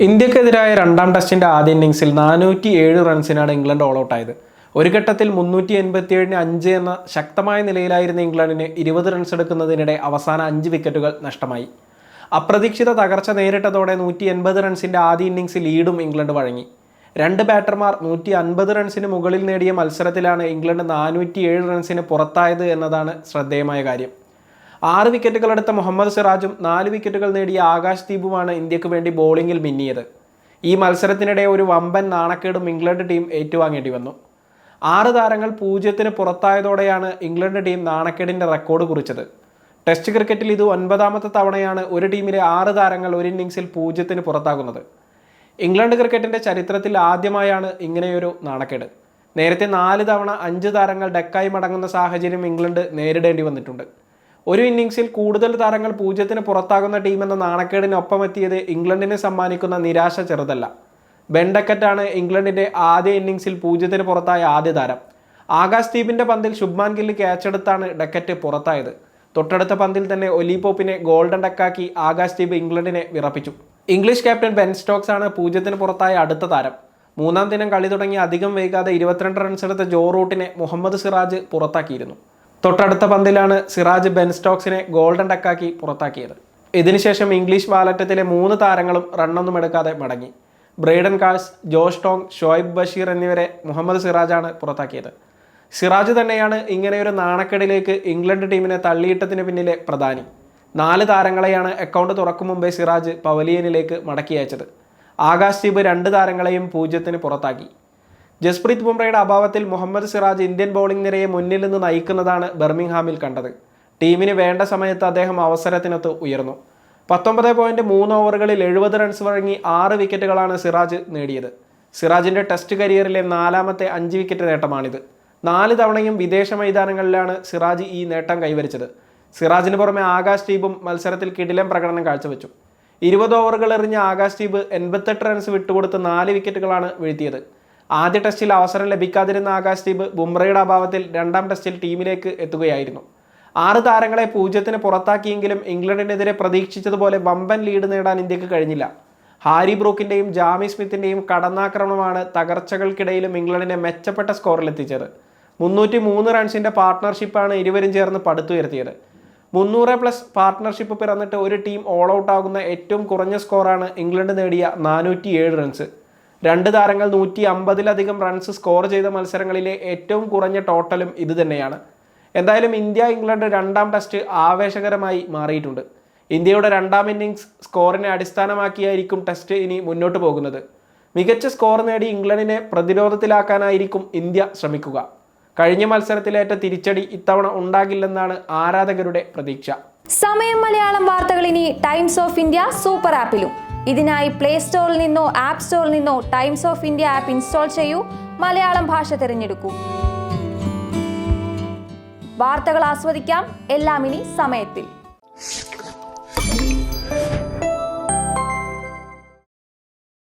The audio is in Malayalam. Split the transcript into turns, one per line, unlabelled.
ഇന്ത്യക്കെതിരായ രണ്ടാം ടെസ്റ്റിന്റെ ആദ്യ ഇന്നിംഗ്സിൽ 407 റൺസിനാണ് ഇംഗ്ലണ്ട് ഓൾ ഔട്ടായത്. ഒരു ഘട്ടത്തിൽ 387-ന് 5 എന്ന ശക്തമായ നിലയിലായിരുന്ന ഇംഗ്ലണ്ടിന് 20 റൺസ് എടുക്കുന്നതിനിടെ അവസാന 5 വിക്കറ്റുകൾ നഷ്ടമായി. അപ്രതീക്ഷിത തകർച്ച നേരിട്ടതോടെ 180 റൺസിന്റെ ആദ്യ ഇന്നിംഗ്സ് ലീഡും ഇംഗ്ലണ്ട് വഴങ്ങി. രണ്ട് ബാറ്റർമാർ 150 റൺസിന് മുകളിൽ നേടിയ മത്സരത്തിലാണ് ഇംഗ്ലണ്ട് 407 റൺസിന് പുറത്തായത് എന്നതാണ് ശ്രദ്ധേയമായ കാര്യം. 6 വിക്കറ്റുകളെടുത്ത മുഹമ്മദ് സിറാജും 4 വിക്കറ്റുകൾ നേടിയ ആകാശ് ദീപുമാണ് ഇന്ത്യക്ക് വേണ്ടി ബോളിംഗിൽ മിന്നിയത്. ഈ മത്സരത്തിനിടെ ഒരു വമ്പൻ നാണക്കേടും ഇംഗ്ലണ്ട് ടീം ഏറ്റുവാങ്ങേണ്ടി വന്നു. 6 താരങ്ങൾ 0-ന് പുറത്തായതോടെയാണ് ഇംഗ്ലണ്ട് ടീം നാണക്കേടിൻ്റെ റെക്കോർഡ് കുറിച്ചത്. ടെസ്റ്റ് ക്രിക്കറ്റിൽ ഇത് 9ാമത്തെ തവണയാണ് ഒരു ടീമിലെ 6 താരങ്ങൾ ഒരു ഇന്നിംഗ്സിൽ 0-ന് പുറത്താകുന്നത്. ഇംഗ്ലണ്ട് ക്രിക്കറ്റിൻ്റെ ചരിത്രത്തിൽ ആദ്യമായാണ് ഇങ്ങനെയൊരു നാണക്കേട്. നേരത്തെ 4 തവണ 5 താരങ്ങൾ ഡെക്കായി മടങ്ങുന്ന സാഹചര്യം ഇംഗ്ലണ്ട് നേരിടേണ്ടി വന്നിട്ടുണ്ട്. ഒരു ഇന്നിംഗ്സിൽ കൂടുതൽ താരങ്ങൾ 0-ന് പുറത്താകുന്ന ടീമെന്ന നാണക്കേടിനൊപ്പം എത്തിയത് ഇംഗ്ലണ്ടിനെ സമ്മാനിക്കുന്ന നിരാശ ചെറുതല്ല. ബെൻ ഡക്കറ്റാണ് ഇംഗ്ലണ്ടിന്റെ ആദ്യ ഇന്നിംഗ്സിൽ 0-ന് പുറത്തായ ആദ്യ താരം. ആകാശ് ദീപിന്റെ പന്തിൽ ശുഭ്മാൻ ഗില്ല് ക്യാച്ചെടുത്താണ് ഡക്കറ്റ് പുറത്തായത്. തൊട്ടടുത്ത പന്തിൽ തന്നെ ഒലി പോപ്പിനെ ഗോൾഡൻ ഡക്കാക്കി ആകാശ് ദീപ് ഇംഗ്ലണ്ടിനെ വിറപ്പിച്ചു. ഇംഗ്ലീഷ് ക്യാപ്റ്റൻ ബെൻ സ്റ്റോക്സ് ആണ് 0-ന് പുറത്തായ അടുത്ത താരം. 3ാം ദിനം കളി തുടങ്ങി അധികം വൈകാതെ 22 റൺസ് എടുത്ത ജോ റൂട്ടിനെ മുഹമ്മദ് സിറാജ് പുറത്താക്കിയിരുന്നു. തൊട്ടടുത്ത പന്തിലാണ് സിറാജ് ബെൻ സ്റ്റോക്സിനെ ഗോൾഡൻ ഡക്കാക്കി പുറത്താക്കിയത്. ഇതിനുശേഷം ഇംഗ്ലീഷ് വാലറ്റത്തിലെ 3 താരങ്ങളും റണ്ണൊന്നും എടുക്കാതെ മടങ്ങി. Brydon Carse, Josh Tongue, Shoaib Bashir എന്നിവരെ മുഹമ്മദ് സിറാജാണ് പുറത്താക്കിയത്. സിറാജ് തന്നെയാണ് ഇങ്ങനെയൊരു നാണക്കേടിലേക്ക് ഇംഗ്ലണ്ട് ടീമിനെ തള്ളിയിട്ടതിന് പിന്നിലെ പ്രധാനി. 4 താരങ്ങളെയാണ് അക്കൗണ്ട് തുറക്കും മുമ്പേ സിറാജ് പവലിയനിലേക്ക് മടക്കി അയച്ചത്. ആകാശ് ദീപ് 2 താരങ്ങളെയും 0-ന് പുറത്താക്കി. ജസ്പ്രീത് ബുംറയുടെ അഭാവത്തിൽ മുഹമ്മദ് സിറാജ് ഇന്ത്യൻ ബൗളിംഗ് നിരയെ മുന്നിൽ നിന്ന് നയിക്കുന്നതാണ് ബർമിംഗ്ഹാമിൽ കണ്ടത്. ടീമിന് വേണ്ട സമയത്ത് അദ്ദേഹം അവസരത്തിനൊത്ത് ഉയർന്നു. 19.3 ഓവറുകളിൽ 70 റൺസ് വഴങ്ങി 6 വിക്കറ്റുകളാണ് സിറാജ് നേടിയത്. സിറാജിന്റെ ടെസ്റ്റ് കരിയറിലെ 4ാമത്തെ 5 വിക്കറ്റ് നേട്ടമാണിത്. 4 തവണയും വിദേശ മൈതാനങ്ങളിലാണ് സിറാജ് ഈ നേട്ടം കൈവരിച്ചത്. സിറാജിന് പുറമെ ആകാശ് ദീപും മത്സരത്തിൽ കിടിലൻ പ്രകടനം കാഴ്ചവെച്ചു. 20 ഓവറുകൾ എറിഞ്ഞ ആകാശ് ദീപ് 88 റൺസ് വിട്ടുകൊടുത്ത് 4 വിക്കറ്റുകളാണ് വീഴ്ത്തിയത്. ആദ്യ ടെസ്റ്റിൽ അവസരം ലഭിക്കാതിരുന്ന ആകാശ് ദീപ് ബുംറയുടെ അഭാവത്തിൽ 2ാം ടെസ്റ്റിൽ ടീമിലേക്ക് എത്തുകയായിരുന്നു. 6 താരങ്ങളെ 0-ന് പുറത്താക്കിയെങ്കിലും ഇംഗ്ലണ്ടിനെതിരെ പ്രതീക്ഷിച്ചതുപോലെ വമ്പൻ ലീഡ് നേടാൻ ഇന്ത്യക്ക് കഴിഞ്ഞില്ല. ഹാരി ബ്രൂക്കിന്റെയും ജാമി സ്മിത്തിന്റെയും കടന്നാക്രമണമാണ് തകർച്ചകൾക്കിടയിലും ഇംഗ്ലണ്ടിനെ മെച്ചപ്പെട്ട സ്കോറിലെത്തിച്ചത്. 303 റൺസിന്റെ പാർട്ട്ണർഷിപ്പാണ് ഇരുവരും ചേർന്ന് പടുത്തുയർത്തിയത്. 300+ പാർട്ട്ണർഷിപ്പ് പിറന്നിട്ട് ഒരു ടീം ഓൾ ഔട്ട് ആകുന്ന ഏറ്റവും കുറഞ്ഞ സ്കോറാണ് ഇംഗ്ലണ്ട് നേടിയ 407 റൺസ്. 2 താരങ്ങൾ 150-ലധികം റൺസ് സ്കോർ ചെയ്ത മത്സരങ്ങളിലെ ഏറ്റവും കുറഞ്ഞ ടോട്ടലും ഇത് തന്നെയാണ്. എന്തായാലും ഇന്ത്യ-ഇംഗ്ലണ്ട് 2ാം ടെസ്റ്റ് ആവേശകരമായി മാറിയിട്ടുണ്ട്. ഇന്ത്യയുടെ 2ാം ഇന്നിംഗ്സ് സ്കോറിനെ അടിസ്ഥാനമാക്കിയായിരിക്കും ടെസ്റ്റ് ഇനി മുന്നോട്ട് പോകുന്നത്. മികച്ച സ്കോർ നേടി ഇംഗ്ലണ്ടിനെ പ്രതിരോധത്തിലാക്കാനായിരിക്കും ഇന്ത്യ ശ്രമിക്കുക. കഴിഞ്ഞ മത്സരത്തിലേറ്റ തിരിച്ചടി ഇത്തവണ ഉണ്ടാകില്ലെന്നാണ് ആരാധകരുടെ പ്രതീക്ഷ.
സമയം മലയാളം വാർത്തകൾ ഇനി ടൈംസ് ഓഫ് ഇന്ത്യ സൂപ്പർ ആപ്പിലും. ഇതിനായി പ്ലേ സ്റ്റോറിൽ നിന്നോ ആപ്പ് സ്റ്റോറിൽ നിന്നോ times of India app install ചെയ്യൂ. മലയാളം ഭാഷ തിരഞ്ഞെടുക്കൂ. വാർത്തകൾ ആസ്വദിക്കാം. എല്ലാം ഇനി സമയത്തിൽ.